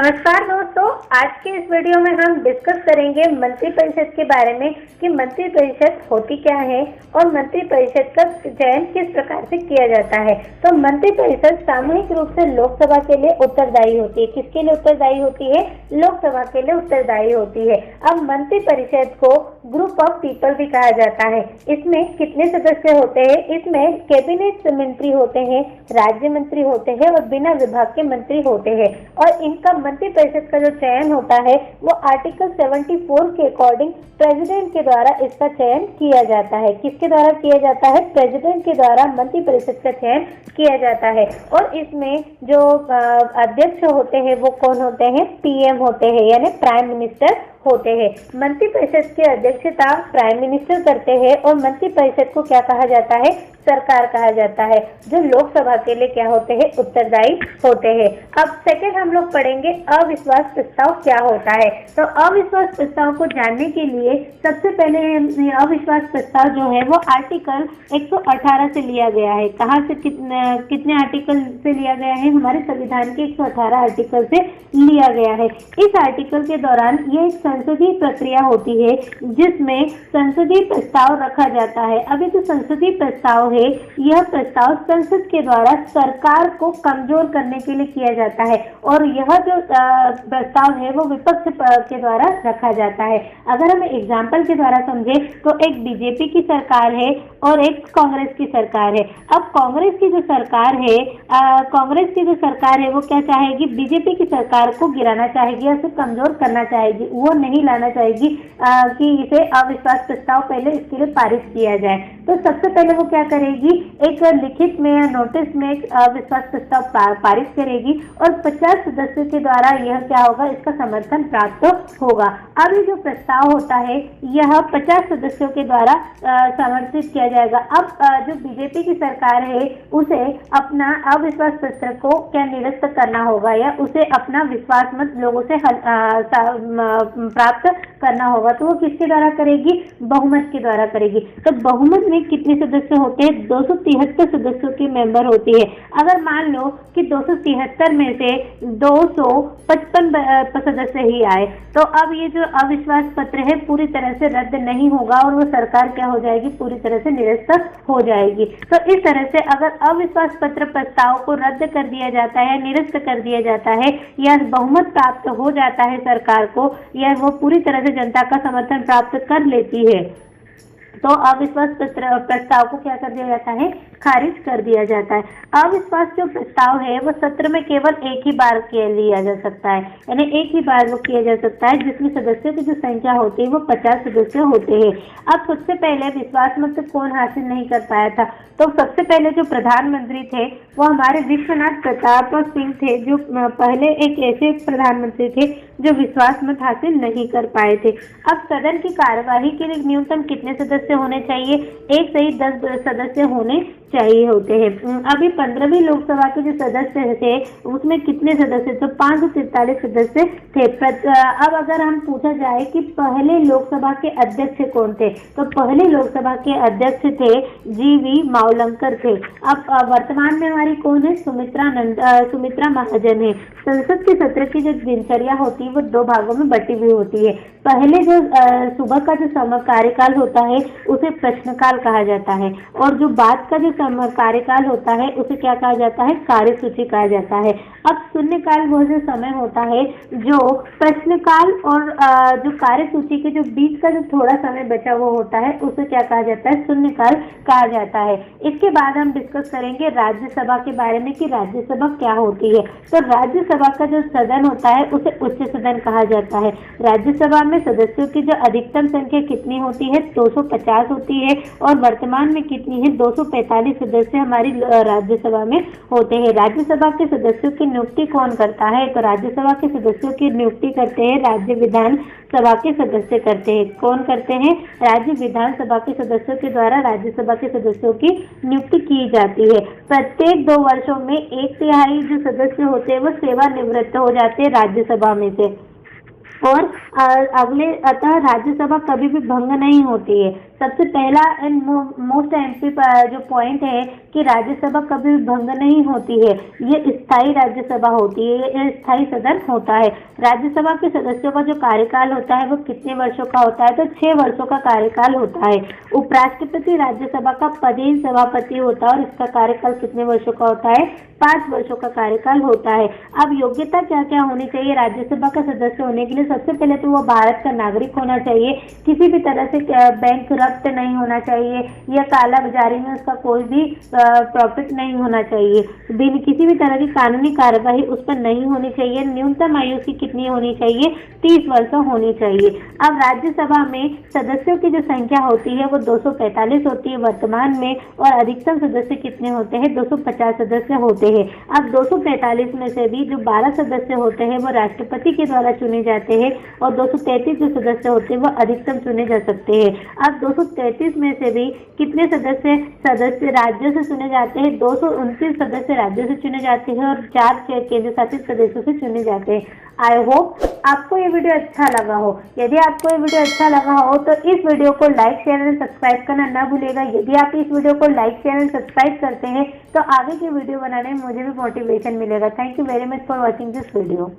नमस्कार दोस्तों, आज के इस वीडियो में हम डिस्कस करेंगे मंत्री परिषद के बारे में कि मंत्री परिषद होती क्या है और मंत्री परिषद का चयन किस प्रकार से किया जाता है। तो मंत्री परिषद सामूहिक रूप से लोकसभा के लिए उत्तरदायी होती है। किसके लिए उत्तरदायी होती है? लोकसभा के लिए उत्तरदायी होती है। अब मंत्री परिषद को ग्रुप ऑफ पीपल भी कहा जाता है। इसमें कितने सदस्य होते हैं? इसमें कैबिनेट मंत्री होते हैं, राज्य मंत्री होते हैं और बिना विभाग के मंत्री होते हैं। और इनका मंत्री परिषद का जो चयन होता है वो आर्टिकल 74 के अकॉर्डिंग प्रेसिडेंट के द्वारा इसका चयन किया जाता है। किसके द्वारा किया जाता है? प्रेसिडेंट के द्वारा मंत्री परिषद का चयन किया जाता है। और इसमें जो अध्यक्ष होते हैं वो कौन होते हैं? पीएम होते हैं, यानी प्राइम मिनिस्टर होते हैं। मंत्री परिषद की अध्यक्षता प्राइम मिनिस्टर करते हैं और मंत्री परिषद को क्या कहा जाता है? सरकार कहा जाता है, जो लोकसभा के लिए क्या होते हैं? उत्तरदायी होते हैं। अब सेकंड हम लोग पढ़ेंगे अविश्वास प्रस्ताव क्या होता है। तो अविश्वास प्रस्ताव को जानने के लिए सबसे पहले अविश्वास प्रस्ताव जो है वो आर्टिकल 118 से लिया गया है। कहाँ से कितने आर्टिकल से लिया गया है? हमारे संविधान के 118 आर्टिकल से लिया गया है। इस आर्टिकल के दौरान ये एक संसदीय प्रक्रिया होती है जिसमें संसदीय प्रस्ताव रखा जाता है। अभी जो संसदीय प्रस्ताव है, यह प्रस्ताव संसद के द्वारा सरकार को कमजोर करने के लिए किया जाता है और यह जो प्रस्ताव है वो विपक्ष के द्वारा रखा जाता है। अगर हम एग्जाम्पल के द्वारा समझे तो एक बीजेपी की सरकार है और एक कांग्रेस की सरकार है। अब कांग्रेस की जो सरकार है वो क्या चाहेगी? बीजेपी की सरकार को गिराना चाहेगी, उसे कमजोर करना चाहेगी। वो नहीं लाना चाहेगी कि इसे अविश्वास प्रस्ताव पहले इसके लिए पारित किया जाए। तो सबसे पहले वो क्या करेगी? एक लिखित में या नोटिस में एक अविश्वास प्रस्ताव पारित करेगी और 50 सदस्यों के द्वारा यह क्या होगा? इसका समर्थन प्राप्त होगा। अब ये जो प्रस्ताव होता है यह 50 सदस्यों के द्वारा समर्थित किया जाएगा। अब जो बीजेपी की सरकार है उसे अपना अविश्वास पत्र को क्या निरस्त करना होगा या उसे अपना विश्वास मत लोगों से प्राप्त करना होगा। तो वो किसके द्वारा करेगी? बहुमत के द्वारा करेगी। तो बहुमत में कितने सदस्य होते हैं? 273 सदस्यों की मेंबर होती है। अगर मान लो कि 273 में से 255 सदस्य ही आए तो अब ये जो अविश्वास पत्र है पूरी तरह से रद्द नहीं होगा और वो सरकार क्या हो जाएगी? पूरी तरह से निरस्त हो जाएगी। तो इस तरह से अगर अविश्वास पत्र प्रस्ताव को रद्द कर दिया जाता है, निरस्त कर दिया जाता है या बहुमत प्राप्त हो जाता है सरकार को या वो पूरी तरह से जनता का समर्थन प्राप्त कर लेती है, तो अविश्वास प्रस्ताव को क्या कर दिया जाता है? खारिज कर दिया जाता है। अविश्वास जो प्रस्ताव है वो सत्र में केवल एक ही बार लिया जा सकता है, यानी एक ही बार वो किया जा सकता है जिसमें सदस्यों की जो संख्या होती है वो 50 सदस्य होते हैं। अब सबसे पहले विश्वास मत कौन हासिल नहीं कर पाया था? तो सबसे पहले जो प्रधानमंत्री थे वो हमारे विश्वनाथ प्रताप सिंह थे, जो पहले एक ऐसे प्रधानमंत्री थे जो विश्वास मत हासिल नहीं कर पाए थे। अब सदन की कार्यवाही के लिए न्यूनतम कितने सदस्य होने चाहिए? 1 सहित 10 सदस्य होने चाहिए होते हैं। अभी 15वीं लोकसभा के जो सदस्य थे उसमें कितने सदस्य? तो 543 सदस्य थे। अब अगर हम पूछा जाए कि पहले लोकसभा के अध्यक्ष कौन थे, तो पहले लोकसभा के अध्यक्ष थे जीवी मावलंकर थे। अब वर्तमान में हमारी कौन है? सुमित्रा महाजन है। संसद के सत्र की जो दिनचर्या होती है वो 2 भागों में बटी हुई होती है। पहले जो सुबह का जो समय कार्यकाल होता है उसे प्रश्नकाल कहा जाता है और जो बाद का जो कार्यकाल होता है उसे क्या कहा जाता है? कार्यसूची कहा जाता है। अब शून्यकाल वो जो समय होता है जो प्रश्नकाल और जो कार्यसूची के जो बीच का जो थोड़ा समय बचा वो होता है उसे क्या कहा जाता है? शून्यकाल कहा जाता है। इसके बाद हम डिस्कस करेंगे राज्यसभा के बारे में कि राज्यसभा क्या होती है। तो राज्यसभा का जो सदन होता है उसे उच्च सदन कहा जाता है। राज्यसभा में सदस्यों की जो अधिकतम संख्या कितनी होती है? 250 होती है और वर्तमान में कितनी है? 245 सदस्य हमारी राज्यसभा में होते हैं। राज्यसभा के सदस्यों की नियुक्ति कौन करता है? तो राज्यसभा के सदस्यों की नियुक्ति करते हैं राज्य विधान सभा के सदस्य करते हैं। कौन करते हैं? राज्य विधानसभा के सदस्यों के द्वारा राज्यसभा के सदस्यों की नियुक्ति की जाती है। प्रत्येक 2 वर्षों में 1/3 जो सदस्य होते हैं वो सेवानिवृत्त हो जाते हैं राज्यसभा में से। और अगले अतः राज्यसभा कभी भी भंग नहीं होती है। सबसे पहला एंड मोस्ट जो पॉइंट है कि राज्यसभा कभी भी भंग नहीं होती है, ये स्थायी राज्यसभा होती है, ये स्थायी सदन होता है। राज्यसभा के सदस्यों का जो कार्यकाल होता है वो कितने वर्षों का होता है, तो 6 वर्षों का कार्यकाल होता है। उपराष्ट्रपति राज्यसभा का पदेन सभापति होता है और इसका कार्यकाल कितने वर्षों का होता है, 5 वर्षों का कार्यकाल होता है। अब योग्यता क्या क्या होनी चाहिए राज्यसभा का सदस्य होने के लिए? सबसे पहले तो वो भारत का नागरिक होना चाहिए, किसी भी तरह से बैंक रफ्त नहीं होना चाहिए या काला बाजारी में उसका कोई भी प्रॉफिट नहीं होना चाहिए, किसी भी तरह की कानूनी कार्यवाही उस पर नहीं होनी चाहिए। न्यूनतम आयु उसकी कितनी होनी चाहिए, 30 वर्ष होनी चाहिए। अब राज्यसभा में सदस्यों की जो संख्या होती है वो 245 होती है वर्तमान में, और अधिकतम सदस्य कितने होते हैं, 250 सदस्य होते हैं। अब 245 में से भी जो 12 सदस्य होते हैं वो राष्ट्रपति के द्वारा चुने जाते हैं, और 233 जो सदस्य होते हैं वो अधिकतम चुने जा सकते हैं। अब 233 में से भी कितने सदस्य राज्यों से चुने जाते हैं, 229 सदस्य राज्यों से चुने जाते हैं और 4 केंद्र शासित प्रदेशों से चुने जाते हैं। आई होप आपको ये वीडियो अच्छा लगा हो। यदि आपको ये वीडियो अच्छा लगा हो तो इस वीडियो को लाइक शेयर एंड सब्सक्राइब करना ना भूलिएगा। यदि आप इस वीडियो को लाइक शेयर एंड सब्सक्राइब करते हैं तो आगे की वीडियो बनाने में मुझे भी मोटिवेशन मिलेगा। Thank you very much for watching this video.